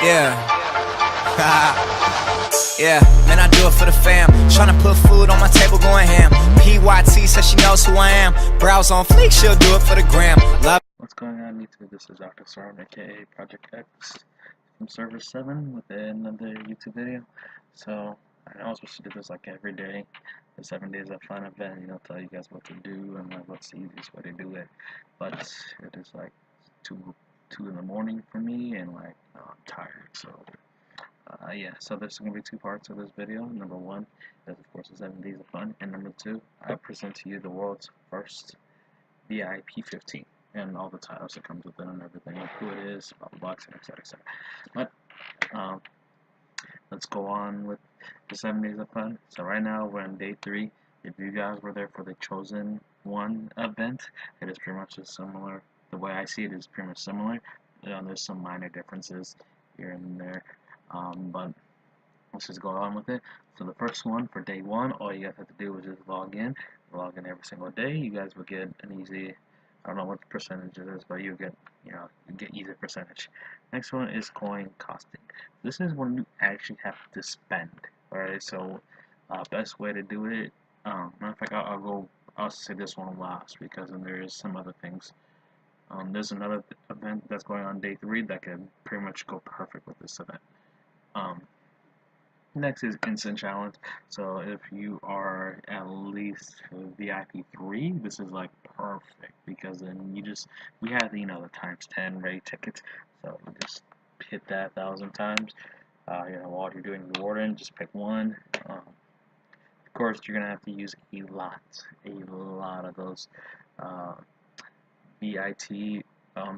Yeah. Yeah, man, I do it for the fam. Tryna put food on my table, going ham. PYT says she knows who I am. Brows on fleek, she'll do it for the gram. Love. What's going on YouTube? This is Dr. Sarm, aka Project X from Server 7 with another YouTube video. So, I know I was supposed to do this like every day, the 7 days of fun event, tell you guys what to do and like what's the easiest way to do it. But it is like 2 in the morning for me, and like I'm tired, so yeah, so there's going to be 2 parts of this video. Number 1 is of course the 7 days of fun, and number 2, I present to you the world's first vip15 and all the titles that comes with it and everything, like who it is, blah blah blah, etc, etc. But let's go on with the 7 days of fun. So right now we're on day 3. If you guys were there for the chosen one event, it is pretty much similar. The way I see it is pretty much similar. There's some minor differences here and there, but let's just go on with it. So the first one for day 1, all you guys have to do is just log in every single day. You guys will get an easy, I don't know what the percentage it is, but you get easy percentage. Next one is coin costing. This is when you actually have to spend. Alright, so best way to do it. Matter of fact, I'll say this one last because then there is some other things. There's another event that's going on day 3 that can pretty much go perfect with this event. Next is instant challenge. So if you are at least VIP3, this is like perfect because then we have the times 10 rate tickets. So you just hit that 1,000 times. While you're doing the warden, just pick one. Of course, you're gonna have to use a lot of those VIT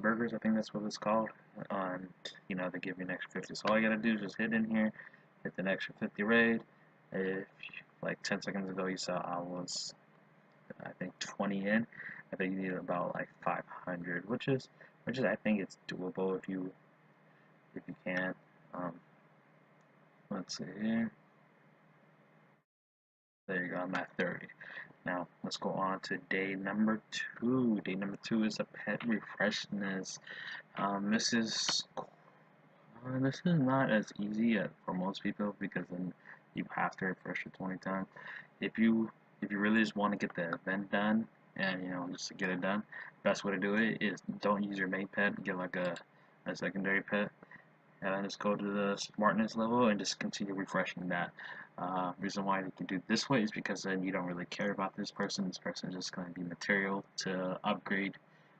burgers. I think that's what it's called. And they give you an extra 50. So all you gotta do is just hit in here. Hit an extra 50 raid. If like 10 seconds ago you saw I was I think 20 in, I think you need about like 500, which is I think it's doable if you can. Let's see here. There you go. I'm at 30. Now let's go on to day number 2. Day number 2 is a pet refreshness. This is not as easy for most people because then you have to refresh it 20 times. If you really just want to get the event done and just to get it done, best way to do it is don't use your main pet, get like a secondary pet, and then just go to the smartness level and just continue refreshing that. Reason why you can do this way is because then you don't really care about this person. This person is just going to be material to upgrade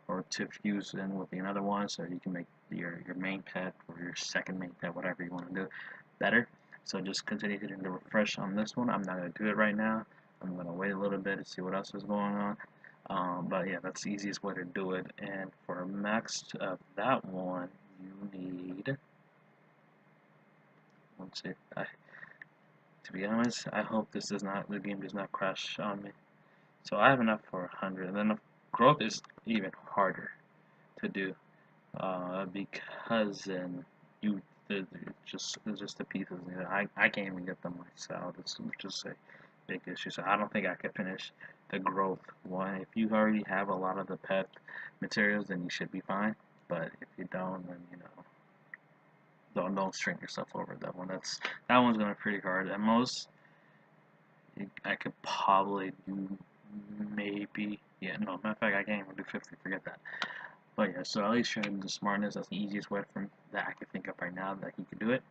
or to fuse in with another one, so you can make your main pet or your second main pet, whatever you want to do, better. So just continue hitting the refresh on this one. I'm not going to do it right now. I'm going to wait a little bit to see what else is going on. But yeah, that's the easiest way to do it. And for max of that one, you need, let's see, to be honest, I hope the game does not crash on me. So I have enough for 100, and then growth is even harder to do because then it's just the pieces. I can't even get them myself. It's just a big issue. So I don't think I could finish the growth one. If you already have a lot of the pet materials, then you should be fine. But if you don't, then don't string yourself over that one. That one's gonna be pretty hard. At most, I could probably do maybe, yeah, no, matter of fact, I can't even do 50, forget that. But yeah, so at least showing him the smartness, that's the easiest way that I can think of right now that he can do it.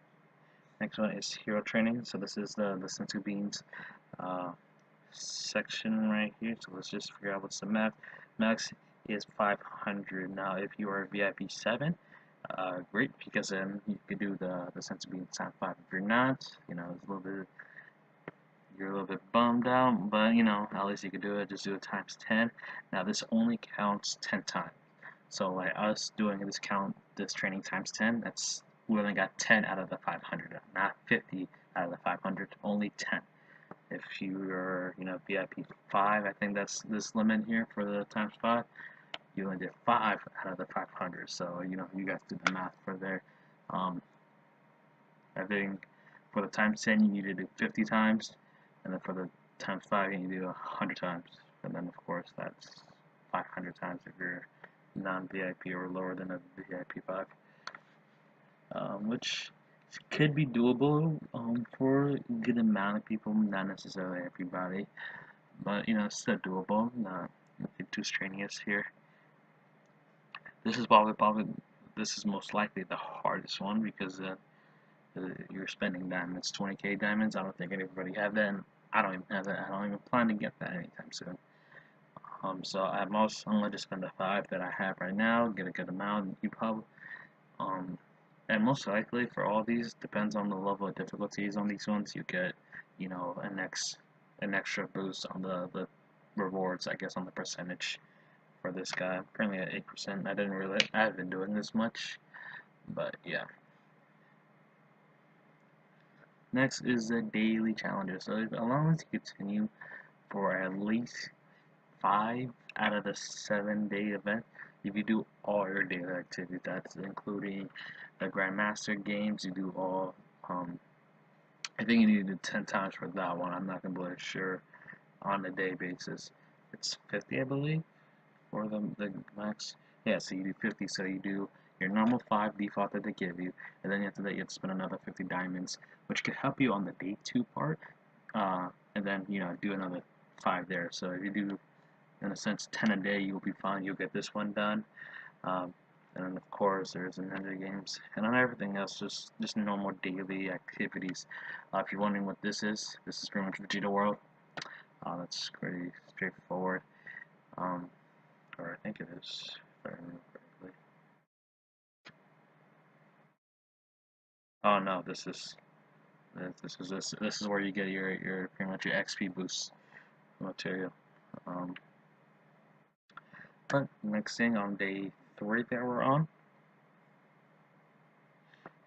Next one is hero training. So this is the sensu beans section right here. So let's just figure out what's the max. Max is 500. Now if you are VIP 7, great, because then you could do the sensu beans times 5. If you're not, you're a little bit bummed out, but at least you could do it. Just do it times 10. Now this only counts 10 times. So like us doing this training times 10, we only got 10 out of the 500, not 50 out of the 500, only 10. If you're VIP 5, I think that's this limit here for the times 5. You only did 5 out of the 500. So you guys do the math for there. I think for the times 10 you need to do 50 times, and then for the times 5 you need to do 100 times, and then of course that's 500 times if you're non-VIP or lower than a VIP 5. which could be doable for a good amount of people, not necessarily everybody, but you know, it's still doable. Not get too strenuous here. This is probably this is most likely the hardest one because you're spending diamonds, 20k diamonds. I don't think anybody have that. And I don't even have that. I don't even plan to get that anytime soon. So at most, I'm gonna just spend the 5 that I have right now, get a good amount in EPUB. Um, and most likely for all these, depends on the level of difficulties on these ones, you get, you know, an extra boost on the rewards, I guess, on the percentage for this guy. I'm currently at 8%. I haven't been doing this much, but yeah. Next is the daily challenges. So as long as you continue for at least 5 out of the 7-day event, if you do all your daily activities, that's including the Grandmaster games, you do all, I think you need to do 10 times for that one. I'm not completely sure on a day basis. It's 50, I believe, for the max. Yeah, so you do 50, so you do your normal 5 default that they give you, and then after that you have to spend another 50 diamonds, which could help you on the day 2 part, and then, you know, do another 5 there. So if you do, in a sense, 10 a day, you'll be fine. You'll get this one done. Um, and then of course there's the Ninja games, and then everything else just normal daily activities. If you're wondering what this is pretty much Vegeta World. That's pretty straightforward. Or I think it is, if I remember correctly. Oh no, this is where you get your pretty much your XP boost material. Um, but next thing on day 3 that we're on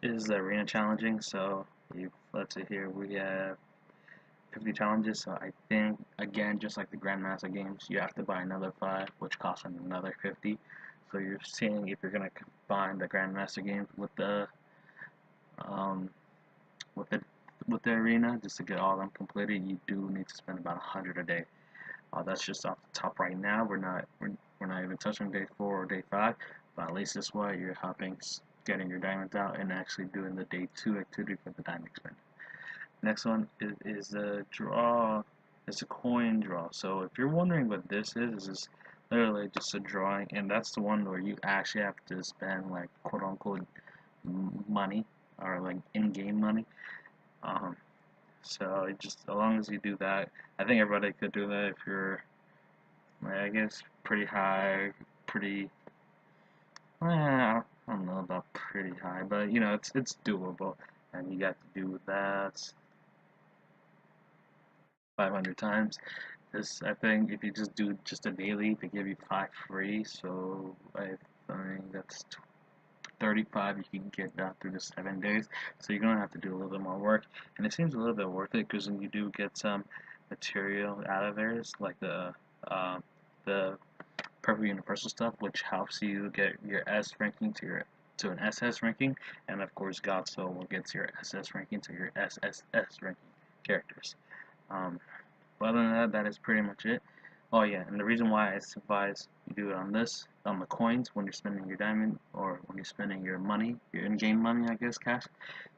is the arena challenging. So let's see here, we have 50 challenges. So I think again, just like the Grandmaster games, you have to buy another 5, which costs another 50. So you're seeing if you're gonna combine the Grandmaster games um, with the with the arena just to get all of them completed, you do need to spend about 100 a day. That's just off the top right now. We're not even touching day 4 or day 5, but at least this way you're helping getting your diamonds out and actually doing the day 2 activity for the diamond spin. Next one is a draw. It's a coin draw. So if you're wondering what this is literally just a drawing, and that's the one where you actually have to spend like quote unquote money or like in-game money. Um, so just as long as you do that, I think everybody could do that if you're, I guess, pretty high, pretty. I don't know about pretty high, but you know it's doable, and you got to do that 500 times. This, I think, if you just do just a daily, they give you 5 free. So I think that's 35 you can get done through the 7 days. So you're gonna have to do a little bit more work, and it seems a little bit worth it because you do get some material out of there, like the Purple Universal stuff, which helps you get your S ranking to an SS ranking, and of course God Soul will get to your SS ranking to your SSS ranking characters. Um, but other than that, that is pretty much it. Oh yeah, and the reason why I advise you do it on the coins when you're spending your diamond or when you're spending your money, your in-game money, I guess, cash,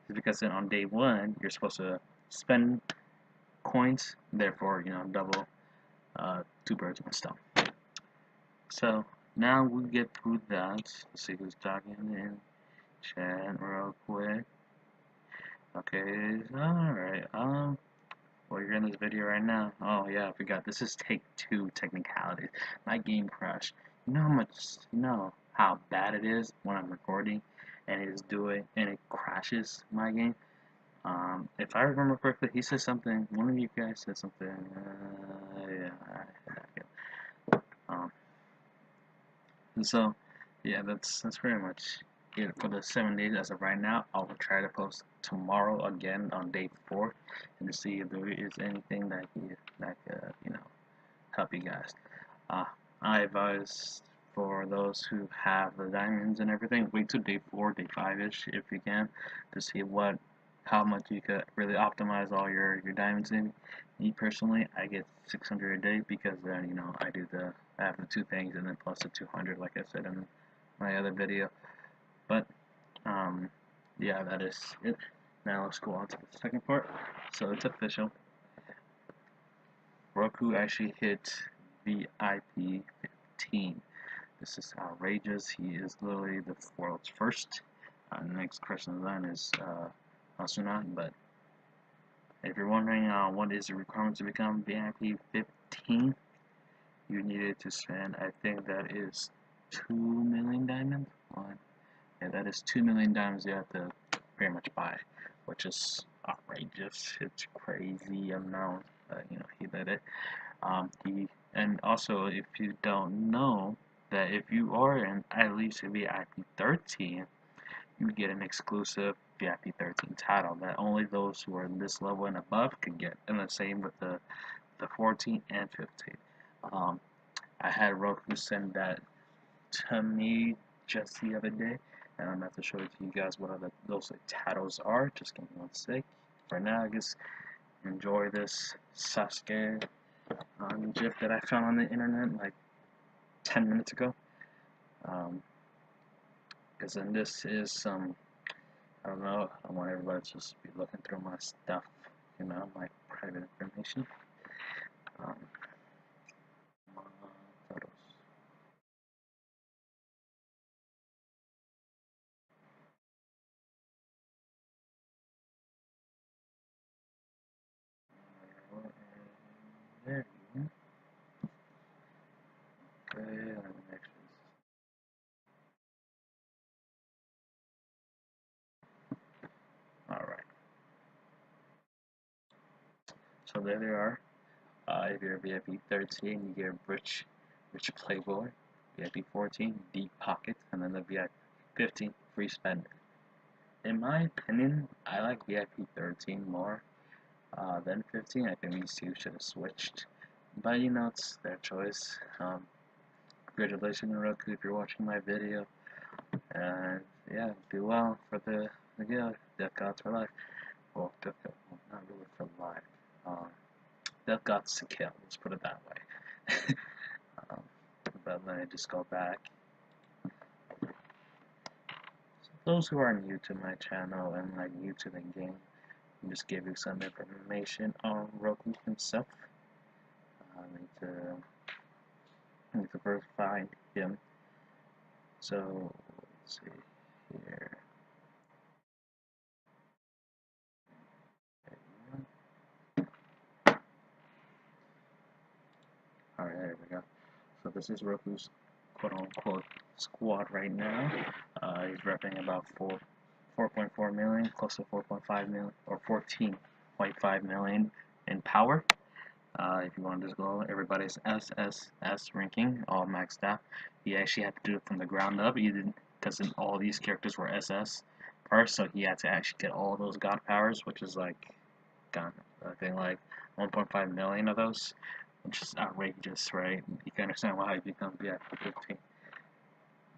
is because then on day 1 you're supposed to spend coins, therefore you know double 2 birds with 1 stone. So now we get through that. Let's see who's talking in chat real quick. Okay, alright, well, you're in this video right now. Oh yeah, I forgot. This is take 2 technicalities. My game crashed. You know how bad it is when I'm recording and it crashes my game. If I remember correctly, he said something. One of you guys said something. Yeah, um, and so yeah, that's pretty much it for the 7 days as of right now. I will try to post tomorrow again on day 4 and to see if there is anything that you know, help you guys. Uh, I advise for those who have the diamonds and everything, wait till day 4, day 5-ish if you can, to see how much you could really optimize all your diamonds in. Me personally, I get 600 a day because then, you know, I have the 2 things and then plus the 200 like I said in my other video. But yeah, that is it. Now let's go on to the second part. So it's official. Roku actually hit vip15. This is outrageous. He is literally the world's first. The next person in line is Asuna. But if you're wondering what is the requirement to become VIP 15, you needed to spend, I think that is 2 million diamonds. Yeah, that is 2 million diamonds you have to pretty much buy, which is outrageous. It's crazy amount. He did it. And also, if you don't know, that if you are in at least a VIP 13, you get an exclusive VIP 13 title that only those who are in this level and above can get. And the same with the 14 and 15. I had Roku send that to me just the other day, and I'm about to show it to you guys what those titles are. Just give me one sec. For now, I guess enjoy this Sasuke GIF that I found on the internet like 10 minutes ago. Because then this is some, I don't know, I want everybody to just be looking through my stuff, my private information. Photos. There you go. Okay, alright. So there they are. If you're a VIP 13, you get Rich Playboy. VIP 14, Deep Pocket, and then the VIP 15, Free Spender. In my opinion, I like VIP 13 more than 15. I think these two should have switched. But it's their choice. Congratulations, Roku, if you're watching my video. And yeah, do well for the Death Gods for life. Well, not really for life. Death Gods to kill, let's put it that way. But let me just go back. So those who are new to my channel and like new to the game, I'll just give you some information on Roku himself. I need to first find him. So let's see here. Alright, there we go. So this is Roku's quote-unquote squad right now. He's repping about 4.4 million, close to 4.5 million, or 14.5 million in power. If you want to just go, everybody's SSS ranking, all maxed out. He actually had to do it from the ground up. He didn't, because all these characters were SS first, so he had to actually get all those god powers, which is like, I think like 1.5 million of those, which is outrageous, right? You can understand why he becomes VIP 15.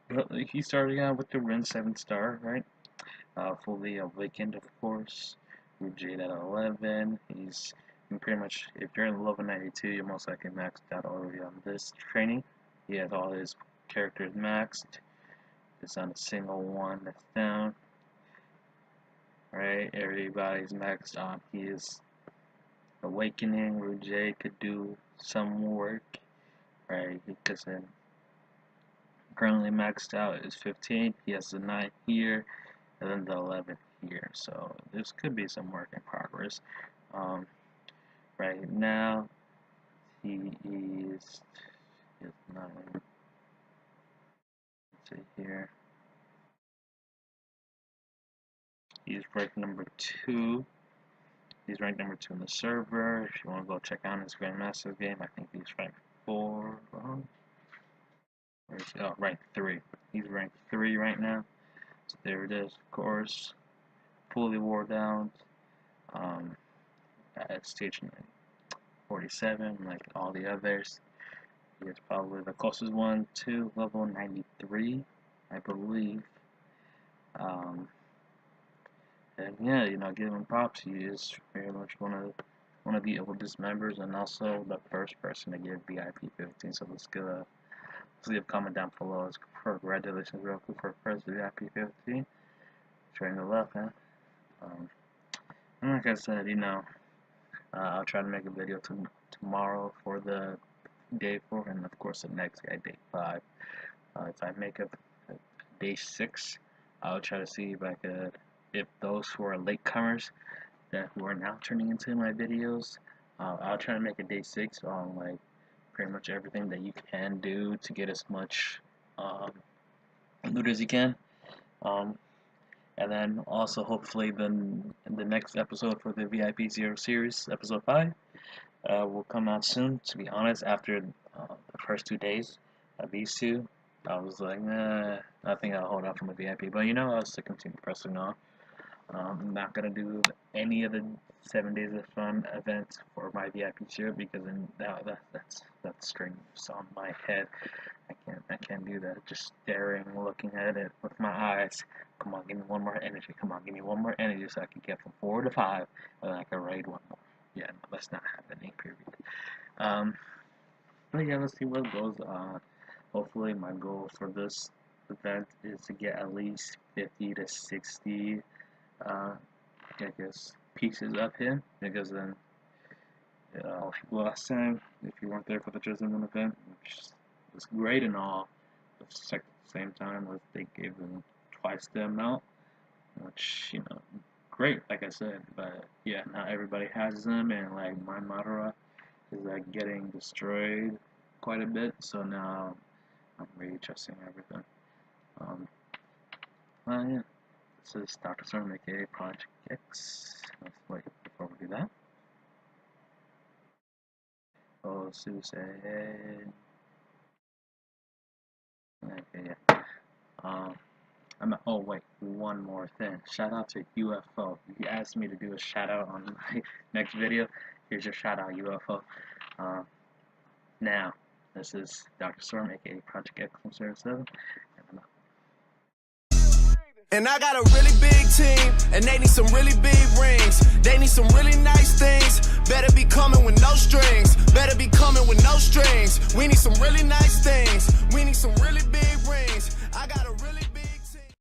But like, he started out with the Rin 7-star, right? Fully awakened, of course. Jade at 11. He's pretty much, if you're in level 92, you're most likely maxed out already on this training. He has all his characters maxed. There's not a single one that's down. Right? Everybody's maxed on his awakening. Rouge could do some work. Right? Because then currently maxed out is 15. He has the 9 here, and then the 11 here. So this could be some work in progress. Right now, he is 9. Let's see here. He's ranked number 2. He's ranked number 2 in the server. If you want to go check out his Grandmaster game, I think he's ranked 4. Oh, ranked 3. He's ranked 3 right now. So there it is, of course. Fully wore down. At stage 47, like all the others. He is probably the closest one to level 93, I believe. And yeah, give him props. He is very much one of the oldest members, and also the first person to get VIP 15. So let's leave a comment down below. Congratulations, Roku, for first VIP 15. Train to love, man. And like I said, I'll try to make a video tomorrow for the day 4, and of course the next guy, day 5. If I make a day 6, I'll try to see if those who are latecomers who are now turning into my videos, I'll try to make a day 6 on like pretty much everything that you can do to get as much loot as you can. And then also hopefully then the next episode for the VIP0 series, episode 5, will come out soon. To be honest, after the first 2 days of these 2, I was like, nah, I think I'll hold off from the VIP. But I'll still continue pressing on. I'm not gonna do any of the 7 days of fun events for my VIP0 because then that's strings on my head. I can't do that. Just staring, looking at it with my eyes. Come on, give me one more energy. Come on, give me one more energy so I can get from 4 to 5, and then I can raid one more. Yeah, no, that's not happening. Period. But yeah, let's see what goes on. Hopefully, my goal for this event is to get at least 50 to 60, pieces of him, because then, like last time, if you weren't there for the Jersey Moon event, which was great and all, but at the same time, they gave them twice the amount, which, great, like I said, but yeah, not everybody has them, and like my Madara is like getting destroyed quite a bit, so now I'm readjusting everything. Yeah, this is Dr. Storm, aka Project X. Let's wait before we do that. Oh, Susan. Okay, yeah. Oh wait, one more thing. Shout out to UFO. You asked me to do a shout out on my next video. Here's your shout out, UFO. Now, this is Dr. Storm, aka Project X from 07. And I got a really big team, and they need some really big rings. They need some really nice things. Better be coming with no strings. Better be coming with no strings. We need some really nice things. We need some really big rings. I got